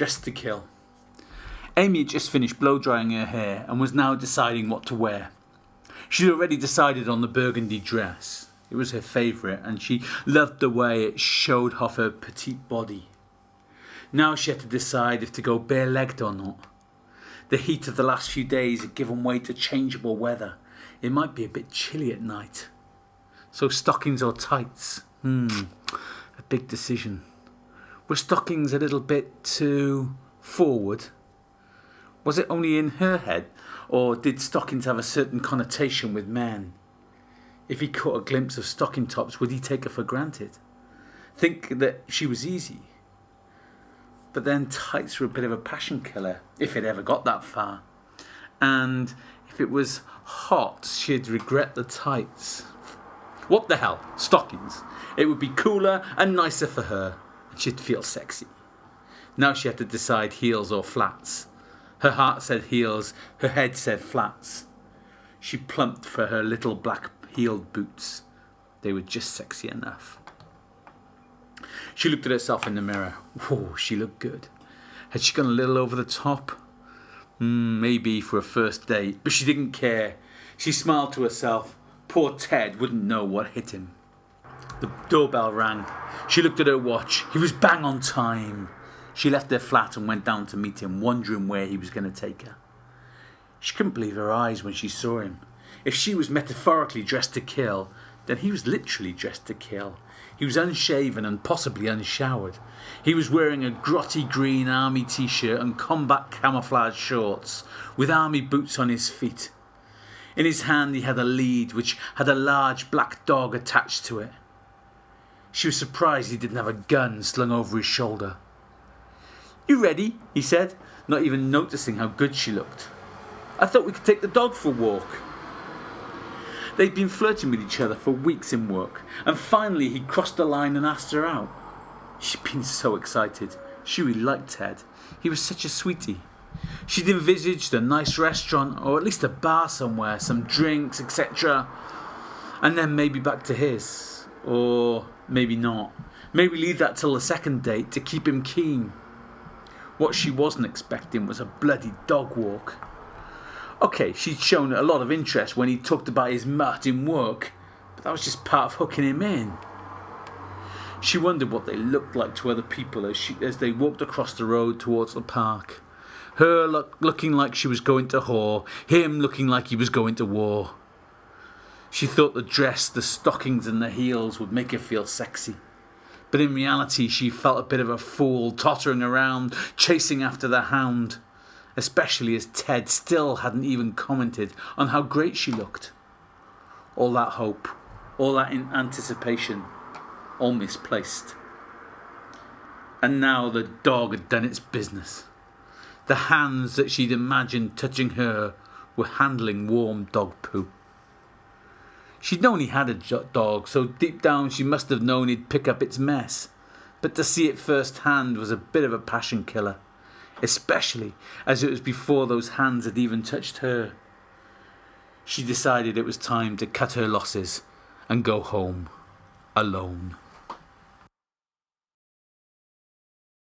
dressed to kill. Amy had just finished blow-drying her hair and was now deciding what to wear. She'd already decided on the burgundy dress. It was her favourite, and she loved the way it showed off her petite body. Now she had to decide if to go bare-legged or not. The heat of the last few days had given way to changeable weather. It might be a bit chilly at night. So stockings or tights? A big decision. Were stockings a little bit too forward? Was it only in her head, or did stockings have a certain connotation with men? If he caught a glimpse of stocking tops, would he take her for granted? Think that she was easy? But then tights were a bit of a passion killer, if it ever got that far. And if it was hot, she'd regret the tights. What the hell? Stockings. It would be cooler and nicer for her, and she'd feel sexy. Now she had to decide heels or flats. Her heart said heels, her head said flats. She plumped for her little black-heeled boots. They were just sexy enough. She looked at herself in the mirror. Whoa, she looked good. Had she gone a little over the top? Maybe for a first date, but she didn't care. She smiled to herself. Poor Ted wouldn't know what hit him. The doorbell rang. She looked at her watch. He was bang on time. She left her flat and went down to meet him, wondering where he was going to take her. She couldn't believe her eyes when she saw him. If she was metaphorically dressed to kill, then he was literally dressed to kill. He was unshaven and possibly unshowered. He was wearing a grotty green army t-shirt and combat camouflage shorts, with army boots on his feet. In his hand he had a lead which had a large black dog attached to it. She was surprised he didn't have a gun slung over his shoulder. "You ready?" he said, not even noticing how good she looked. "I thought we could take the dog for a walk." They'd been flirting with each other for weeks in work, and finally he crossed the line and asked her out. She'd been so excited. She really liked Ted. He was such a sweetie. She'd envisaged a nice restaurant, or at least a bar somewhere, some drinks, etc. And then maybe back to his. Or maybe not. Maybe leave that till the second date to keep him keen. What she wasn't expecting was a bloody dog walk. Okay, she'd shown a lot of interest when he talked about his mutt in work, but that was just part of hooking him in. She wondered what they looked like to other people as they walked across the road towards the park. Her looking like she was going to whore, him looking like he was going to war. She thought the dress, the stockings and the heels would make her feel sexy. But in reality she felt a bit of a fool, tottering around, chasing after the hound. Especially as Ted still hadn't even commented on how great she looked. All that hope, all that anticipation, all misplaced. And now the dog had done its business. The hands that she'd imagined touching her were handling warm dog poo. She'd known he had a dog, so deep down she must have known he'd pick up its mess. But to see it firsthand was a bit of a passion killer. Especially as it was before those hands had even touched her. She decided it was time to cut her losses and go home alone.